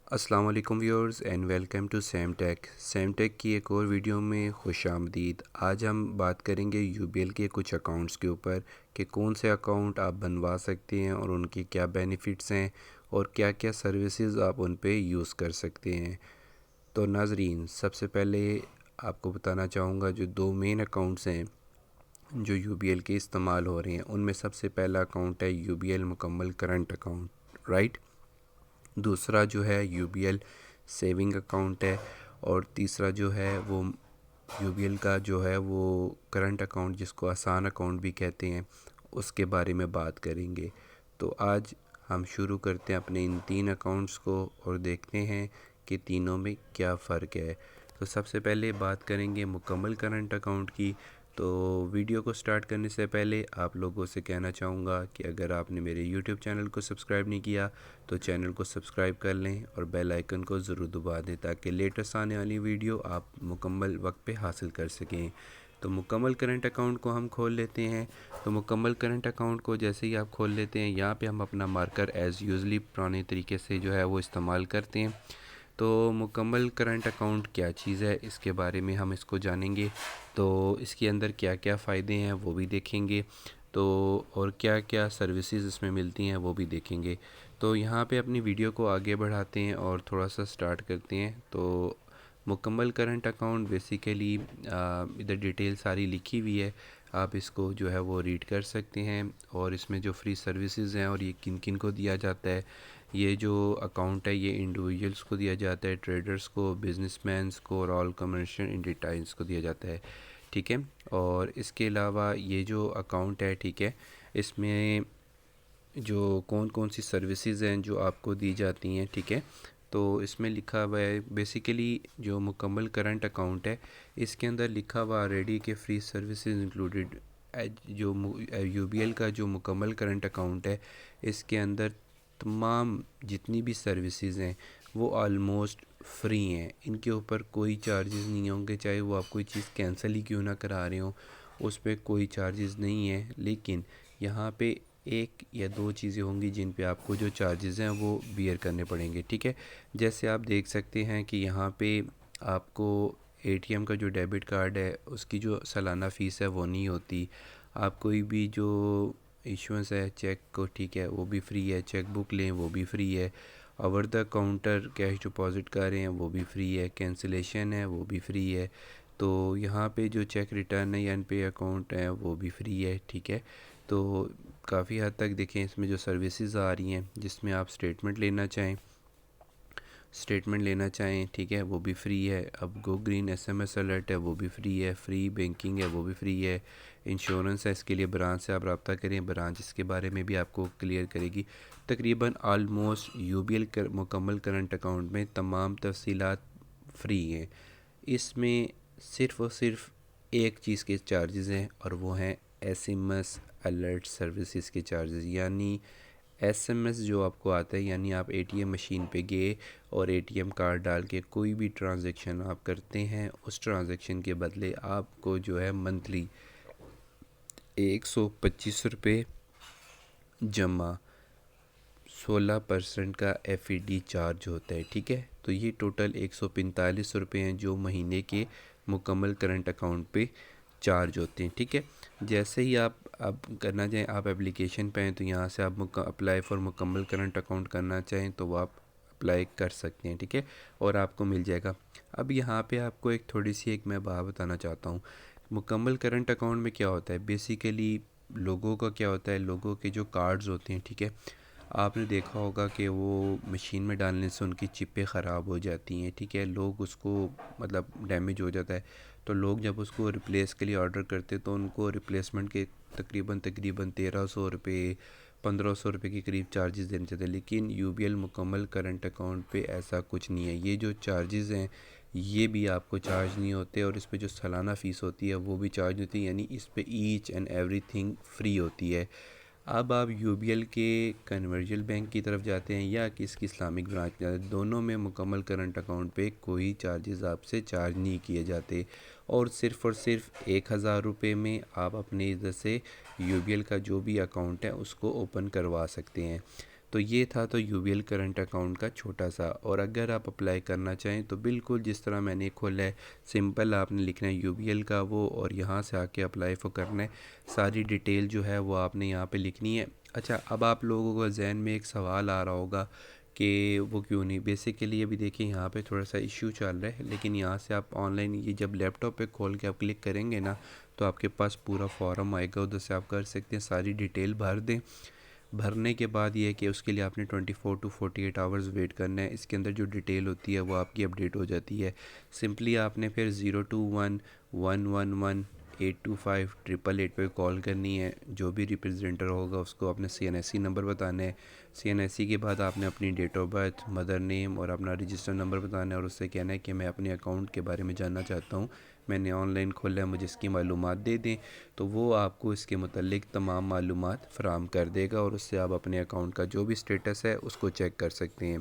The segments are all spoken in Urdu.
السلام علیکم viewers and welcome to Sam Tech کی ایک اور ویڈیو میں خوش آمدید۔ آج ہم بات کریں گے یو بی ایل کے کچھ اکاؤنٹس کے اوپر کہ کون سے اکاؤنٹ آپ بنوا سکتے ہیں اور ان کی کیا بینیفٹس ہیں اور کیا کیا سروسز آپ ان پہ یوز کر سکتے ہیں۔ تو ناظرین، سب سے پہلے آپ کو بتانا چاہوں گا جو دو مین اکاؤنٹس ہیں جو یو بی ایل کے استعمال ہو رہے ہیں، ان میں سب سے پہلا اکاؤنٹ ہے یو بی ایل مکمل کرنٹ اکاؤنٹ، رائٹ۔ دوسرا جو ہے U B L saving account ہے، اور تیسرا جو ہے وہ یو بی ایل کا جو ہے وہ کرنٹ اکاؤنٹ، جس کو آسان اکاؤنٹ بھی کہتے ہیں، اس کے بارے میں بات کریں گے۔ تو آج ہم شروع کرتے ہیں اپنے ان تین اکاؤنٹس کو اور دیکھتے ہیں کہ تینوں میں کیا فرق ہے۔ تو سب سے پہلے بات کریں گے مکمل کرنٹ اکاؤنٹ کی۔ تو ویڈیو کو سٹارٹ کرنے سے پہلے آپ لوگوں سے کہنا چاہوں گا کہ اگر آپ نے میرے یوٹیوب چینل کو سبسکرائب نہیں کیا تو چینل کو سبسکرائب کر لیں اور بیل آئیکن کو ضرور دبا دیں تاکہ لیٹسٹ آنے والی ویڈیو آپ مکمل وقت پہ حاصل کر سکیں۔ تو مکمل کرنٹ اکاؤنٹ کو ہم کھول لیتے ہیں۔ تو مکمل کرنٹ اکاؤنٹ کو جیسے ہی آپ کھول لیتے ہیں، یہاں پہ ہم اپنا مارکر ایز یوزلی پرانے طریقے سے جو ہے وہ استعمال کرتے ہیں۔ تو مکمل کرنٹ اکاؤنٹ کیا چیز ہے، اس کے بارے میں ہم اس کو جانیں گے۔ تو اس کے اندر کیا کیا فائدے ہیں وہ بھی دیکھیں گے، تو اور کیا کیا سروسز اس میں ملتی ہیں وہ بھی دیکھیں گے۔ تو یہاں پہ اپنی ویڈیو کو آگے بڑھاتے ہیں اور تھوڑا سا سٹارٹ کرتے ہیں۔ تو مکمل کرنٹ اکاؤنٹ بیسیکلی ادھر ڈیٹیل ساری لکھی ہوئی ہے، آپ اس کو جو ہے وہ ریڈ کر سکتے ہیں، اور اس میں جو فری سروسز ہیں اور یہ کن کن کو دیا جاتا ہے۔ یہ جو اکاؤنٹ ہے یہ انڈیویجولس کو دیا جاتا ہے، ٹریڈرز کو، بزنس مینس کو اور آل کمرشل انٹرپرائز کو دیا جاتا ہے، ٹھیک ہے۔ اور اس کے علاوہ یہ جو اکاؤنٹ ہے، ٹھیک ہے، اس میں جو کون کون سی سروسز ہیں جو آپ کو دی جاتی ہیں، ٹھیک ہے۔ تو اس میں لکھا ہوا ہے بیسیکلی جو مکمل کرنٹ اکاؤنٹ ہے اس کے اندر لکھا ہوا ریڈی کے فری سروسز انکلوڈیڈ۔ جو یو بی ایل کا جو مکمل کرنٹ اکاؤنٹ ہے اس کے اندر تمام جتنی بھی سروسز ہیں وہ آلموسٹ فری ہیں، ان کے اوپر کوئی چارجز نہیں ہوں گے، چاہے وہ آپ کوئی چیز کینسل ہی کیوں نہ کرا رہے ہوں اس پہ کوئی چارجز نہیں ہیں۔ لیکن یہاں پہ ایک یا دو چیزیں ہوں گی جن پہ آپ کو جو چارجز ہیں وہ بیئر کرنے پڑیں گے، ٹھیک ہے۔ جیسے آپ دیکھ سکتے ہیں کہ یہاں پہ آپ کو اے ٹی ایم کا جو ڈیبٹ کارڈ ہے اس کی جو سالانہ فیس ہے وہ نہیں ہوتی۔ آپ کوئی بھی جو ایشوئنس ہے چیک کو، ٹھیک ہے، وہ بھی فری ہے، چیک بک لیں وہ بھی فری ہے، over the counter cash deposit کریں وہ بھی فری ہے، کینسلیشن ہے وہ بھی فری ہے۔ تو یہاں پہ جو چیک ریٹرن ہے یا ان پے اکاؤنٹ ہے وہ بھی فری ہے، ٹھیک ہے۔ تو کافی حد تک دیکھیں اس میں جو سروسز آ رہی ہیں جس میں آپ اسٹیٹمنٹ لینا چاہیں، ٹھیک ہے، وہ بھی فری ہے۔ اب go green S M S alert ہے وہ بھی فری ہے، فری بینکنگ ہے وہ بھی فری ہے، انشورنس ہے اس کے لیے برانچ سے آپ رابطہ کریں، برانچ اس کے بارے میں بھی آپ کو کلیئر کرے گی۔ تقریباً آلموسٹ یو بی ایل مکمل کرنٹ اکاؤنٹ میں تمام تفصیلات فری ہیں۔ اس میں صرف اور صرف ایک چیز کے چارجز ہیں اور وہ ہیں S M S alert services کے چارجز، یعنی ایس ایم ایس جو آپ کو آتا ہے، یعنی آپ اے ٹی ایم مشین پہ گئے اور اے ٹی ایم کارڈ ڈال کے کوئی بھی ٹرانزیکشن آپ کرتے ہیں، اس ٹرانزیکشن کے بدلے آپ کو جو ہے منتھلی 125 روپے جمع 16% کا ایف ای ڈی چارج ہوتا ہے، ٹھیک ہے۔ تو یہ ٹوٹل 145 روپے ہیں جو مہینے کے مکمل کرنٹ اکاؤنٹ پہ چارج ہوتے ہیں، ٹھیک ہے۔ جیسے ہی آپ اب کرنا چاہیں، آپ اپلیکیشن پہ ہیں تو یہاں سے آپ اپلائی فار مکمل کرنٹ اکاؤنٹ کرنا چاہیں تو وہ آپ اپلائی کر سکتے ہیں، ٹھیک ہے، اور آپ کو مل جائے گا۔ اب یہاں پہ آپ کو ایک تھوڑی سی میں بات بتانا چاہتا ہوں۔ مکمل کرنٹ اکاؤنٹ میں کیا ہوتا ہے، بیسیکلی لوگوں کا کیا ہوتا ہے، لوگوں کے جو کارڈز ہوتے ہیں، ٹھیک ہے، آپ نے دیکھا ہوگا کہ وہ مشین میں ڈالنے سے ان کی چپیں خراب ہو جاتی ہیں، ٹھیک ہے، لوگ اس کو مطلب ڈیمیج ہو جاتا ہے، تو لوگ جب اس کو ریپلیس کے لیے آرڈر کرتے تو ان کو ریپلیسمنٹ کے تقریباً 1300 روپے 1500 روپے کے قریب چارجز دینے چاہتے ہیں۔ لیکن یو بی ایل مکمل کرنٹ اکاؤنٹ پہ ایسا کچھ نہیں ہے، یہ جو چارجز ہیں یہ بھی آپ کو چارج نہیں ہوتے، اور اس پہ جو سالانہ فیس ہوتی ہے وہ بھی چارج ہوتی ہے، یعنی اس پہ each and everything free ہوتی ہے۔ اب آپ یو بی ایل کے کنورجل بینک کی طرف جاتے ہیں یا کس کی اسلامک برانچ جاتے ہیں، دونوں میں مکمل کرنٹ اکاؤنٹ پہ کوئی چارجز آپ سے چارج نہیں کیے جاتے، اور صرف 1000 روپے میں آپ اپنے ادھر سے یو بی ایل کا جو بھی اکاؤنٹ ہے اس کو اوپن کروا سکتے ہیں۔ تو یہ تھا تو U B L current account کا چھوٹا سا. اور اگر آپ اپلائی کرنا چاہیں تو بالکل جس طرح میں نے کھولا ہے سمپل آپ نے لکھنا ہے یو بی ایل کا وہ، اور یہاں سے آ کے اپلائی کرنا ہے. ساری ڈیٹیل جو ہے وہ آپ نے یہاں پہ لکھنی ہے. اچھا، اب آپ لوگوں کو ذہن میں ایک سوال آ رہا ہوگا کہ وہ کیوں نہیں. بیسیکلی ابھی دیکھیں یہاں پہ تھوڑا سا ایشو چل رہا ہے، لیکن یہاں سے آپ آن لائن یہ جب لیپ ٹاپ پہ کھول کے آپ کلک کریں گے نا تو آپ کے پاس پورا فارم آئے گا، ادھر سے آپ کر سکتے ہیں ساری ڈیٹیل بھر دیں. بھرنے کے بعد یہ ہے کہ اس کے لیے آپ نے 24 to 48 آورز ویٹ کرنا ہے. اس کے اندر جو ڈیٹیل ہوتی ہے وہ آپ کی اپڈیٹ ہو جاتی ہے. سمپلی آپ نے پھر 021-111-825-888 پہ کال کرنی ہے. جو بھی ریپریزنٹر ہوگا اس کو اپنے سی این ایس سی نمبر بتانا ہے. سی این ایس سی کے بعد آپ نے اپنی ڈیٹ آف برتھ، مدر نیم اور اپنا رجسٹر نمبر بتانا ہے، اور اس سے کہنا ہے کہ میں اپنے اکاؤنٹ کے بارے میں جاننا چاہتا ہوں، میں نے آن لائن کھولا ہے، مجھے اس کی معلومات دے دیں. تو وہ آپ کو اس کے متعلق تمام معلومات فراہم کر دے گا، اور اس سے آپ اپنے اکاؤنٹ کا جو بھی سٹیٹس ہے اس کو چیک کر سکتے ہیں.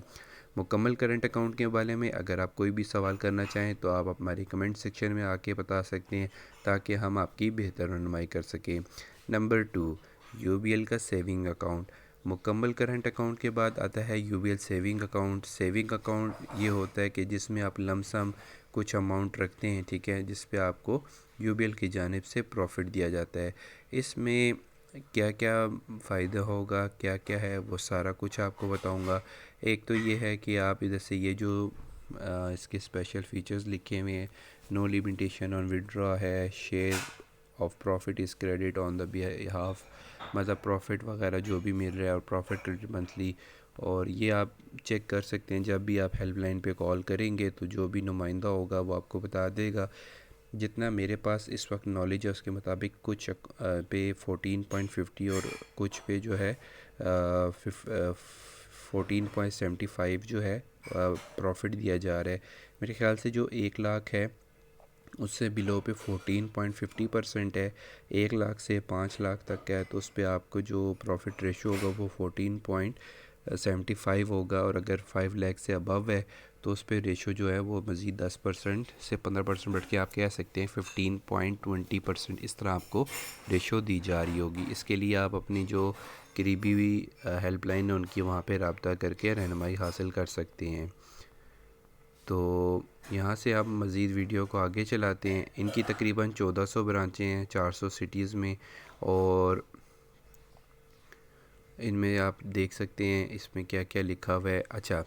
مکمل کرنٹ اکاؤنٹ کے بارے میں اگر آپ کوئی بھی سوال کرنا چاہیں تو آپ ہماری کمنٹ سیکشن میں آ کے بتا سکتے ہیں تاکہ ہم آپ کی بہتر رہنمائی کر سکیں. نمبر 2، یو بی ایل کا سیونگ اکاؤنٹ. مکمل کرنٹ اکاؤنٹ کے بعد آتا ہے U B L saving account. Saving account یہ ہوتا ہے کہ جس میں آپ لم سم کچھ اماؤنٹ رکھتے ہیں، ٹھیک ہے، جس پہ آپ کو یو بی ایل کی جانب سے پروفٹ دیا جاتا ہے. اس میں کیا کیا فائدہ ہوگا، کیا کیا ہے، وہ سارا کچھ آپ کو بتاؤں گا. ایک تو یہ ہے کہ آپ ادھر سے یہ جو اس کے اسپیشل فیچرز لکھے ہوئے ہیں، نو لمیٹیشن آن وڈرا ہے، share of profit is credit on the behalf, مطلب پروفٹ وغیرہ جو بھی مل رہا ہے، اور پروفٹ کریڈٹ منتھلی. اور یہ آپ چیک کر سکتے ہیں جب بھی آپ ہیلپ لائن پہ کال کریں گے تو جو بھی نمائندہ ہوگا وہ آپ کو بتا دے گا. جتنا میرے پاس اس وقت نالج ہے اس کے مطابق کچھ پہ 14.50 اور کچھ پہ جو ہے 14.75 جو ہے پروفٹ دیا جا رہا ہے. میرے خیال سے جو 1 لاکھ ہے اس سے بلو پہ 14.50% ہے. 1 لاکھ سے 5 لاکھ تک کا ہے تو اس پہ آپ کو جو پروفٹ ریشو ہوگا وہ 14.75 ہوگا، اور اگر 5 لاکھ سے ابو ہے تو اس پہ ریشو جو ہے وہ مزید 10% سے 15% بڑھ کے آپ کہہ سکتے ہیں 15.20%. اس طرح آپ کو ریشو دی جا رہی ہوگی. اس کے لیے آپ اپنی جو قریبی ہوئی ہیلپ لائن ہے ان کی وہاں پہ رابطہ کر کے رہنمائی حاصل کر سکتے ہیں. تو یہاں سے آپ مزید ویڈیو کو آگے چلاتے ہیں. ان کی تقریباً 1400 برانچیں ہیں 400 سٹیز میں، اور ان میں آپ دیکھ سکتے ہیں اس میں کیا کیا لکھا ہوا ہے. اچھا،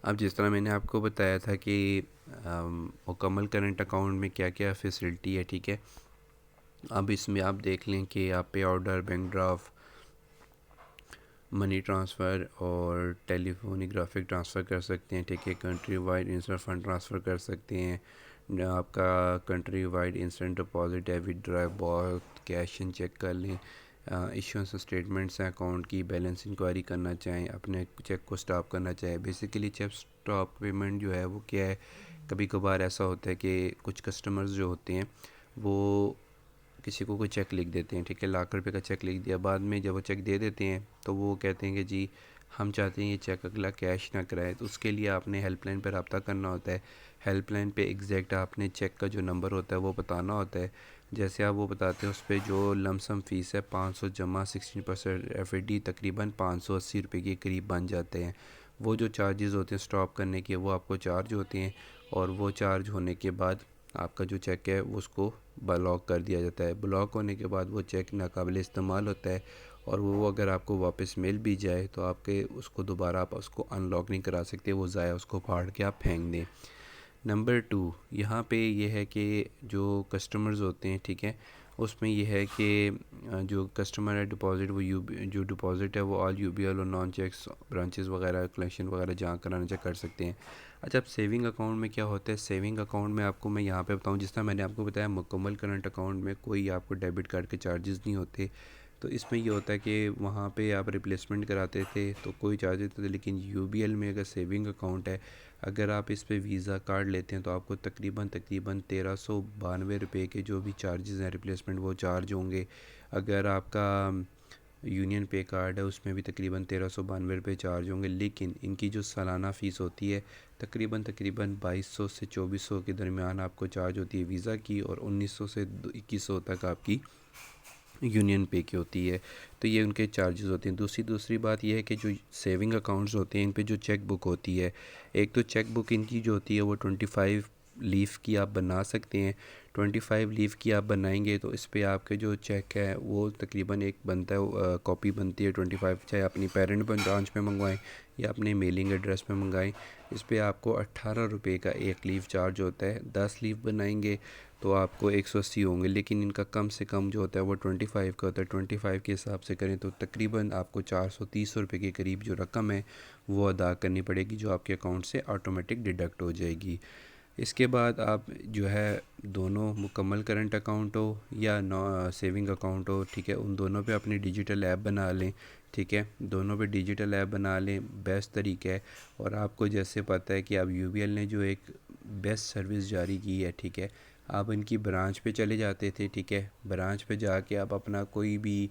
اب جس طرح میں نے آپ کو بتایا تھا کہ مکمل کرنٹ اکاؤنٹ میں کیا کیا فیسلٹی ہے، ٹھیک ہے. اب اس میں آپ دیکھ لیں کہ آپ pay order, bank draft, money transfer اور ٹیلی فونک گرافک ٹرانسفر کر سکتے ہیں، ٹھیک ہے. Country wide instant fund transfer کر سکتے ہیں. آپ کا کنٹری وائڈ انسٹنٹ ڈپازٹ ہے، ڈرائیو بہت کیش ان چیک کر لیں. ایشوئنس اسٹیٹمنٹس ہیں اکاؤنٹ کی، بیلنس انکوائری کرنا چاہیں، اپنے چیک کو سٹاپ کرنا چاہیں. بیسیکلی چیک سٹاپ پیمنٹ جو ہے وہ کیا ہے، کبھی کبھار ایسا ہوتا ہے کہ کچھ کسٹمرز جو ہوتے ہیں وہ کسی کو کوئی چیک لکھ دیتے ہیں، ٹھیک ہے، ₹1,00,000 کا چیک لکھ دیا. بعد میں جب وہ چیک دے دیتے ہیں تو وہ کہتے ہیں کہ جی ہم چاہتے ہیں یہ چیک اگلا کیش نہ کرائے. تو اس کے لیے آپ نے ہیلپ لائن پہ رابطہ کرنا ہوتا ہے. ہیلپ لائن پہ ایگزیکٹ آپ نے چیک کا جو نمبر ہوتا ہے وہ بتانا ہوتا ہے. جیسے آپ وہ بتاتے ہیں اس پہ جو لم سم فیس ہے 500 جمع 16% ایف اے ڈی تقریباً ₹580 کے قریب بن جاتے ہیں. وہ جو چارجز ہوتے ہیں سٹاپ کرنے کے وہ آپ کو چارج ہوتے ہیں، اور وہ چارج ہونے کے بعد آپ کا جو چیک ہے وہ اس کو بلاک کر دیا جاتا ہے. بلاک ہونے کے بعد وہ چیک ناقابل استعمال ہوتا ہے، اور وہ اگر آپ کو واپس مل بھی جائے تو آپ کے اس کو دوبارہ آپ اس کو ان لاک نہیں کرا سکتے، وہ ضائع اس کو پھاڑ کے آپ پھینک دیں. نمبر 2، یہاں پہ یہ ہے کہ جو کسٹمرز ہوتے ہیں، ٹھیک ہے، اس میں یہ ہے کہ جو کسٹمر ہے ڈپازٹ وہ جو ڈپازٹ ہے وہ آل یو بی ایل اور نان چیکس برانچز وغیرہ کلیکشن وغیرہ جہاں کرانا چاہ کر سکتے ہیں. اچھا، اب سیونگ اکاؤنٹ میں کیا ہوتا ہے. سیونگ اکاؤنٹ میں آپ کو میں یہاں پہ بتاؤں، جس طرح میں نے آپ کو بتایا مکمل کرنٹ اکاؤنٹ میں کوئی آپ کو ڈیبٹ کارڈ کے چارجز نہیں ہوتے. تو اس میں یہ ہوتا ہے کہ وہاں پہ آپ ریپلیسمنٹ کراتے تھے تو کوئی چارجز تھے، لیکن یو بی ایل میں اگر سیونگ اکاؤنٹ ہے، اگر آپ اس پہ ویزا کارڈ لیتے ہیں تو آپ کو تقریباً ₹1392 کے جو بھی چارجز ہیں ریپلیسمنٹ وہ چارج ہوں گے. اگر آپ کا یونین پے کارڈ ہے اس میں بھی تقریباً ₹1392 چارج ہوں گے. لیکن ان کی جو سالانہ فیس ہوتی ہے تقریباً 2200 سے 2400 کے درمیان آپ کو چارج ہوتی ہے ویزا کی، اور 1900 سے 2100 تک آپ کی یونین پے کی ہوتی ہے، تو یہ ان کے چارجز ہوتے ہیں۔ دوسری بات یہ ہے کہ جو سیونگ اکاؤنٹس ہوتے ہیں ان پہ جو چیک بک ہوتی ہے، ایک تو چیک بک ان کی جو ہوتی ہے وہ 25 لیف کی آپ بنا سکتے ہیں۔ 25 لیف کی آپ بنائیں گے تو اس پہ آپ کے جو چیک ہے وہ تقریباً ایک بنتا ہے، کاپی بنتی ہے 25، چاہے اپنی پیرنٹ برانچ پہ منگوائیں یا اپنے میلنگ ایڈریس پہ منگائیں۔ اس پہ آپ کو 18 روپے کا ایک لیف چارج ہوتا ہے۔ 10 لیف بنائیں گے تو آپ کو 180 ہوں گے، لیکن ان کا کم سے کم جو ہوتا ہے وہ 25 کا ہوتا ہے۔ 25 کے حساب سے کریں تو تقریباً آپ کو 430 روپے کے قریب جو رقم ہے وہ ادا کرنی پڑے گی، جو آپ کے اکاؤنٹ سے آٹومیٹک ڈیڈکٹ ہو جائے گی۔ اس کے بعد آپ جو ہے دونوں مکمل کرنٹ اکاؤنٹ ہو یا سیونگ اکاؤنٹ ہو، ٹھیک ہے، ان دونوں پہ اپنی ڈیجیٹل ایپ بنا لیں، ٹھیک ہے، دونوں پہ ڈیجیٹل ایپ بنا لیں، بیسٹ طریقہ ہے۔ اور آپ کو جیسے پتہ ہے کہ اب یو بی ایل نے جو ایک بیسٹ سروس جاری کی ہے، ٹھیک ہے، آپ ان کی برانچ پہ چلے جاتے تھے، ٹھیک ہے، برانچ پہ جا کے آپ اپنا کوئی بھی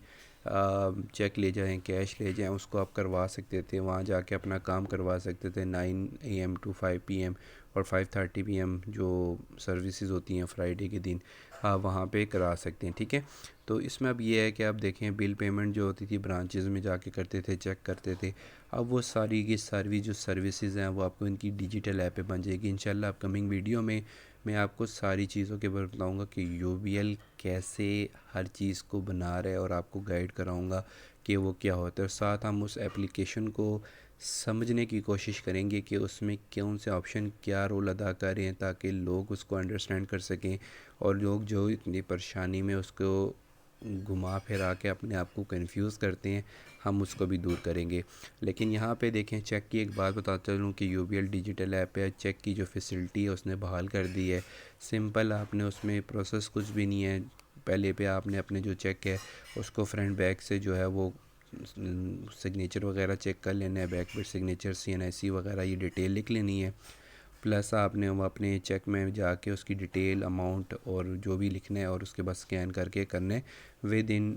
چیک لے جائیں، کیش لے جائیں، اس کو آپ کروا سکتے تھے، وہاں جا کے اپنا کام کروا سکتے تھے 9 AM to 5 PM اور 5:30 PM جو سروسز ہوتی ہیں فرائیڈے کے دن، آپ وہاں پہ کرا سکتے ہیں، ٹھیک ہے۔ تو اس میں اب یہ ہے کہ آپ دیکھیں بل پیمنٹ جو ہوتی تھی برانچز میں جا کے کرتے تھے، چیک کرتے تھے، اب وہ ساری کی ساری جو سروسز ہیں وہ آپ کو ان کی ڈیجیٹل ایپ پہ بن جائے گی انشاءاللہ۔ اپ کمنگ ویڈیو میں آپ کو ساری چیزوں کے بارے بتاؤں گا کہ یو بی ایل کیسے ہر چیز کو بنا رہے، اور آپ کو گائیڈ کراؤں گا کہ وہ کیا ہوتا ہے، اور ساتھ ہم اس ایپلیکیشن کو سمجھنے کی کوشش کریں گے کہ اس میں کون سے آپشن کیا رول ادا کر رہے ہیں، تاکہ لوگ اس کو انڈرسٹینڈ کر سکیں، اور لوگ جو اتنی پریشانی میں اس کو گھما پھرا کے اپنے آپ کو کنفیوز کرتے ہیں، ہم اس کو بھی دور کریں گے۔ لیکن یہاں پہ دیکھیں چیک کی ایک بات بتاتا چلوں کہ U B L digital app ہے، چیک کی جو فیسلٹی ہے اس نے بحال کر دی ہے۔ سمپل، آپ نے اس میں پروسیس کچھ بھی نہیں ہے، پہلے پہ آپ نے اپنے جو چیک ہے اس کو فرنٹ بیک سے جو ہے وہ سگنیچر وغیرہ چیک کر لینا ہے، بیک پہ سگنیچر CNIC وغیرہ یہ ڈیٹیل لکھ لینی ہے، پلس آپ نے وہ اپنے چیک میں جا کے اس کی ڈیٹیل، اماؤنٹ اور جو بھی لکھنا ہے، اور اس کے بعد اسکین کر کے کرنے ود ان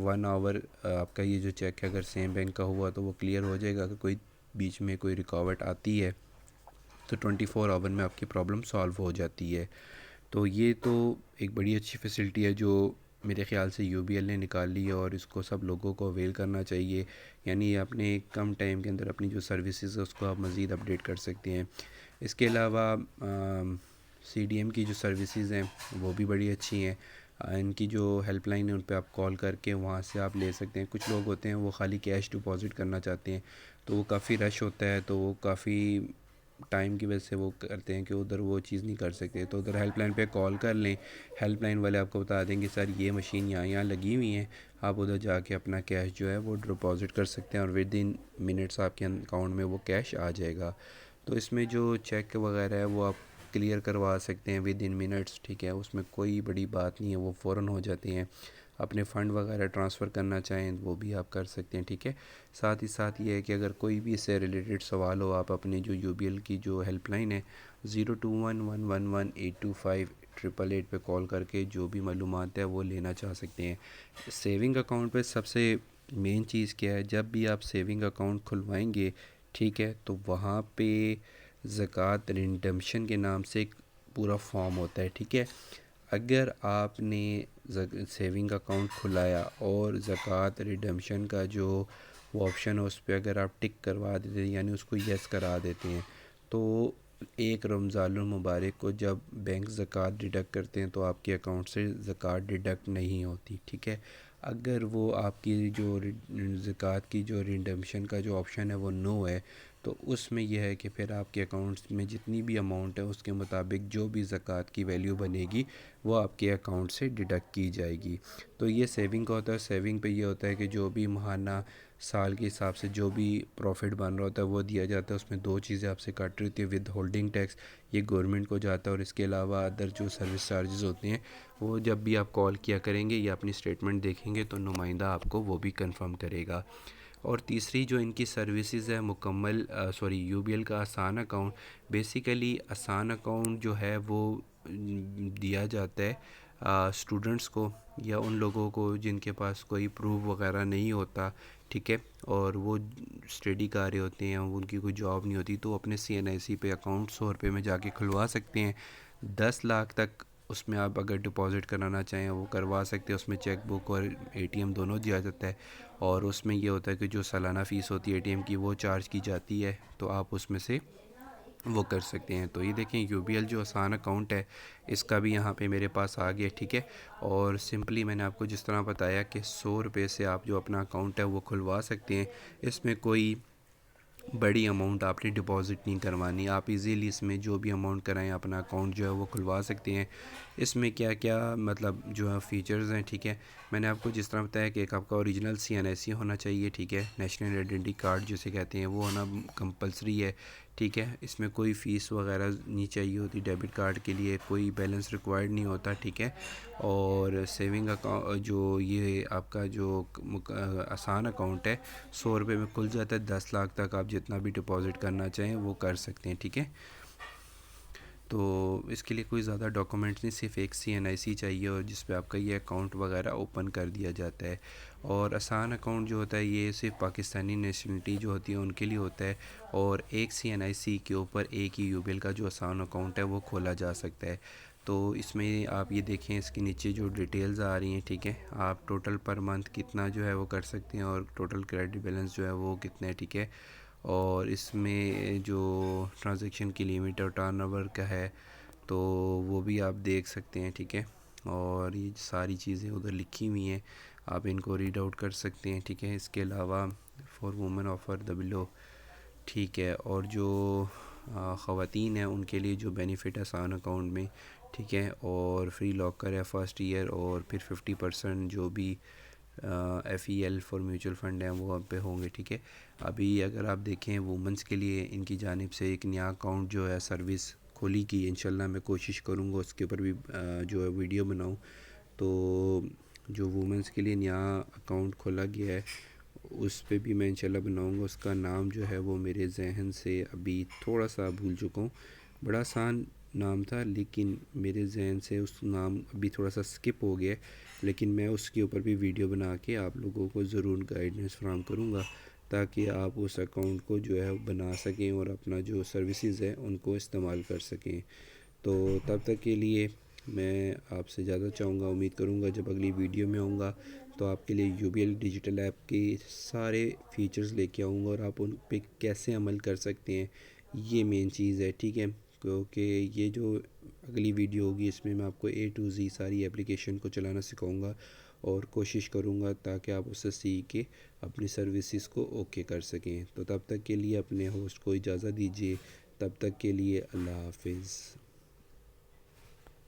1 آور آپ کا یہ جو چیک ہے اگر سیم بینک کا ہوا تو وہ کلیئر ہو جائے گا۔ اگر کوئی بیچ میں کوئی رکاوٹ آتی ہے تو 24 آور میں آپ کی پرابلم سالو ہو جاتی ہے۔ تو یہ تو ایک بڑی اچھی فیسلٹی ہے جو میرے خیال سے یو بی ایل نے نکال لی ہے، اور اس کو سب لوگوں کو اویل کرنا چاہیے، یعنی اپنے کم ٹائم کے اندر اپنی جو سروسز ہے اس کو آپ مزید اپڈیٹ کر سکتے ہیں۔ اس کے علاوہ CDM کی جو سروسز ہیں وہ بھی بڑی اچھی ہیں، ان کی جو ہیلپ لائن ہے ان پہ آپ کال کر کے وہاں سے آپ لے سکتے ہیں۔ کچھ لوگ ہوتے ہیں وہ خالی کیش ڈپازٹ کرنا چاہتے ہیں، تو وہ کافی رش ہوتا ہے، تو وہ کافی ٹائم کی وجہ سے وہ کرتے ہیں کہ ادھر وہ چیز نہیں کر سکتے، تو ادھر ہیلپ لائن پہ کال کر لیں، ہیلپ لائن والے آپ کو بتا دیں گے سر یہ مشین یہاں لگی ہوئی ہیں، آپ ادھر جا کے اپنا کیش جو ہے وہ ڈپازٹ کر سکتے ہیں، اور ود ان منٹس آپ کے اکاؤنٹ میں وہ کیش آ جائے گا۔ تو اس میں جو چیک وغیرہ ہے وہ آپ کلیئر کروا سکتے ہیں ود ان منٹس، ٹھیک ہے، اس میں کوئی بڑی بات نہیں ہے، وہ فوراً ہو جاتے ہیں۔ اپنے فنڈ وغیرہ ٹرانسفر کرنا چاہیں وہ بھی آپ کر سکتے ہیں، ٹھیک ہے۔ ساتھ ہی ساتھ یہ ہے کہ اگر کوئی بھی اس سے ریلیٹڈ سوال ہو، آپ اپنی جو یو بی ایل کی جو ہیلپ لائن ہے 021111825888 پہ کال کر کے جو بھی معلومات ہے وہ لینا چاہ سکتے ہیں۔ سیونگ اکاؤنٹ پہ سب سے مین چیز کیا ہے، جب بھی آپ سیونگ اکاؤنٹ کھلوائیں گے، ٹھیک ہے، تو وہاں پہ زکوٰۃ ریڈمپشن کے نام سے ایک پورا فارم ہوتا ہے، ٹھیک ہے۔ اگر آپ نے سیونگ اکاؤنٹ کھلایا اور زکوٰۃ ریڈمپشن کا جو وہ آپشن ہے اس پہ اگر آپ ٹک کروا دیتے ہیں، یعنی اس کو یس کرا دیتے ہیں، تو ایک رمضان المبارک کو جب بینک زکوٰۃ ڈیڈکٹ کرتے ہیں تو آپ کے اکاؤنٹ سے زکوٰۃ ڈیڈکٹ نہیں ہوتی، ٹھیک ہے۔ اگر وہ آپ کی جو زکوٰۃ کی جو ریڈمپشن کا جو آپشن ہے وہ نو ہے، تو اس میں یہ ہے کہ پھر آپ کے اکاؤنٹس میں جتنی بھی اماؤنٹ ہے اس کے مطابق جو بھی زکوٰۃ کی ویلیو بنے گی وہ آپ کے اکاؤنٹ سے ڈیڈکٹ کی جائے گی۔ تو یہ سیونگ کا ہوتا ہے۔ سیونگ پہ یہ ہوتا ہے کہ جو بھی ماہانہ سال کے حساب سے جو بھی پروفٹ بن رہا ہوتا ہے وہ دیا جاتا ہے، اس میں دو چیزیں آپ سے کٹ رہی ہوتی ہے، ود ہولڈنگ ٹیکس یہ گورنمنٹ کو جاتا ہے، اور اس کے علاوہ ادر جو سروس چارجز ہوتے ہیں وہ جب بھی آپ کال کیا کریں گے یا اپنی اسٹیٹمنٹ دیکھیں گے تو نمائندہ آپ کو وہ بھی کنفرم کرے گا۔ اور تیسری جو ان کی سروسز ہے مکمل یو بی ایل کا آسان اکاؤنٹ، بیسیکلی آسان اکاؤنٹ جو ہے وہ دیا جاتا ہے اسٹوڈنٹس کو یا ان لوگوں کو جن کے پاس کوئی پروف وغیرہ نہیں ہوتا، ٹھیک ہے، اور وہ اسٹڈی کر رہے ہوتے ہیں، ان کی کوئی جاب نہیں ہوتی، تو وہ اپنے CNIC پہ اکاؤنٹ 100 روپے میں جا کے کھلوا سکتے ہیں۔ 10 لاکھ تک اس میں آپ اگر ڈپازٹ کرانا چاہیں وہ کروا سکتے ہیں، اس میں چیک بک اور اے ٹی ایم دونوں دیا جاتا ہے، اور اس میں یہ ہوتا ہے کہ جو سالانہ فیس ہوتی ہے اے ٹی ایم کی وہ چارج کی جاتی ہے، تو آپ اس میں سے وہ کر سکتے ہیں۔ تو یہ دیکھیں یو بی ایل جو آسان اکاؤنٹ ہے اس کا بھی یہاں پہ میرے پاس آ گیا، ٹھیک ہے۔ اور سمپلی میں نے آپ کو جس طرح بتایا کہ 100 روپے سے آپ جو اپنا اکاؤنٹ ہے وہ کھلوا سکتے ہیں، اس میں کوئی بڑی اماؤنٹ آپ نے ڈپازٹ نہیں کروانی، آپ ایزیلی اس میں جو بھی اماؤنٹ کرائیں اپنا اکاؤنٹ جو ہے وہ کھلوا سکتے ہیں۔ اس میں کیا کیا مطلب جو ہے فیچرز ہیں، ٹھیک ہے، میں نے آپ کو جس طرح بتایا کہ ایک آپ کا اوریجنل سی این آئی سی ہونا چاہیے، ٹھیک ہے، نیشنل آئیڈینٹی کارڈ جسے کہتے ہیں وہ ہونا کمپلسری ہے، ٹھیک ہے۔ اس میں کوئی فیس وغیرہ نہیں چاہیے ہوتی، ڈیبٹ کارڈ کے لیے کوئی بیلنس ریکوائرڈ نہیں ہوتا، ٹھیک ہے۔ اور سیونگ اکاؤنٹ جو یہ آپ کا جو آسان اکاؤنٹ ہے 100 روپے میں کھل جاتا ہے، 10 لاکھ تک آپ جتنا بھی ڈپازٹ کرنا چاہیں وہ کر سکتے ہیں، ٹھیک ہے۔ تو اس کے لیے کوئی زیادہ ڈاکومنٹس نہیں، صرف ایک سی این آئی سی چاہیے اور جس پہ آپ کا یہ اکاؤنٹ وغیرہ اوپن کر دیا جاتا ہے۔ اور آسان اکاؤنٹ جو ہوتا ہے یہ صرف پاکستانی نیشنلٹی جو ہوتی ہے ان کے لیے ہوتا ہے، اور ایک سی این آئی سی کے اوپر ایک ہی یو بی ایل کا جو آسان اکاؤنٹ ہے وہ کھولا جا سکتا ہے۔ تو اس میں آپ یہ دیکھیں اس کے نیچے جو ڈیٹیلز آ رہی ہیں، ٹھیک ہے، آپ ٹوٹل پر منتھ کتنا جو ہے وہ کر سکتے ہیں اور ٹوٹل کریڈٹ بیلنس جو ہے وہ کتنا ہے، ٹھیک ہے۔ اور اس میں جو ٹرانزیکشن کی لیمٹ اور ٹرن اوور کا ہے تو وہ بھی آپ دیکھ سکتے ہیں، ٹھیک ہے۔ اور یہ ساری چیزیں ادھر لکھی ہوئی ہیں، آپ ان کو ریڈ آؤٹ کر سکتے ہیں، ٹھیک ہے۔ اس کے علاوہ فار وومن آفر دا بلو، ٹھیک ہے، اور جو خواتین ہیں ان کے لیے جو بینیفٹ ہے آسان اکاؤنٹ میں، ٹھیک ہے، اور فری لاکر ہے فرسٹ ایئر، اور پھر 50% جو بھی F E L for mutual fund ہیں وہ اب پہ ہوں گے، ٹھیک ہے۔ ابھی اگر آپ دیکھیں وومنس کے لیے ان کی جانب سے ایک نیا اکاؤنٹ جو ہے سروس کھولی کی، انشاءاللہ میں کوشش کروں گا اس کے اوپر بھی جو ہے ویڈیو بناؤں۔ تو جو وومنس کے لیے نیا اکاؤنٹ کھولا گیا ہے اس پہ بھی میں انشاءاللہ بناؤں گا، اس کا نام جو ہے وہ میرے ذہن سے ابھی تھوڑا سا بھول چکا ہوں، بڑا آسان نام تھا لیکن میرے ذہن سے اس نام ابھی تھوڑا سا سکپ ہو گیا، لیکن میں اس کے اوپر بھی ویڈیو بنا کے آپ لوگوں کو ضرور گائیڈنس فراہم کروں گا تاکہ آپ اس اکاؤنٹ کو جو ہے بنا سکیں اور اپنا جو سروسز ہے ان کو استعمال کر سکیں۔ تو تب تک کے لیے میں آپ سے زیادہ چاہوں گا، امید کروں گا جب اگلی ویڈیو میں آؤں گا تو آپ کے لیے U B L digital app کے سارے فیچرز لے کے آؤں گا اور آپ ان پہ کیسے عمل کر سکتے ہیں یہ مین چیز ہے، ٹھیک ہے۔ کیونکہ یہ جو اگلی ویڈیو ہوگی اس میں میں آپ کو اے ٹو زی ساری اپلیکیشن کو چلانا سکھاؤں گا اور کوشش کروں گا تاکہ آپ اسے سیکھ کے اپنی سروسز کو اوکے کر سکیں۔ تو تب تک کے لیے اپنے ہوسٹ کو اجازت دیجیے، تب تک کے لیے اللہ حافظ۔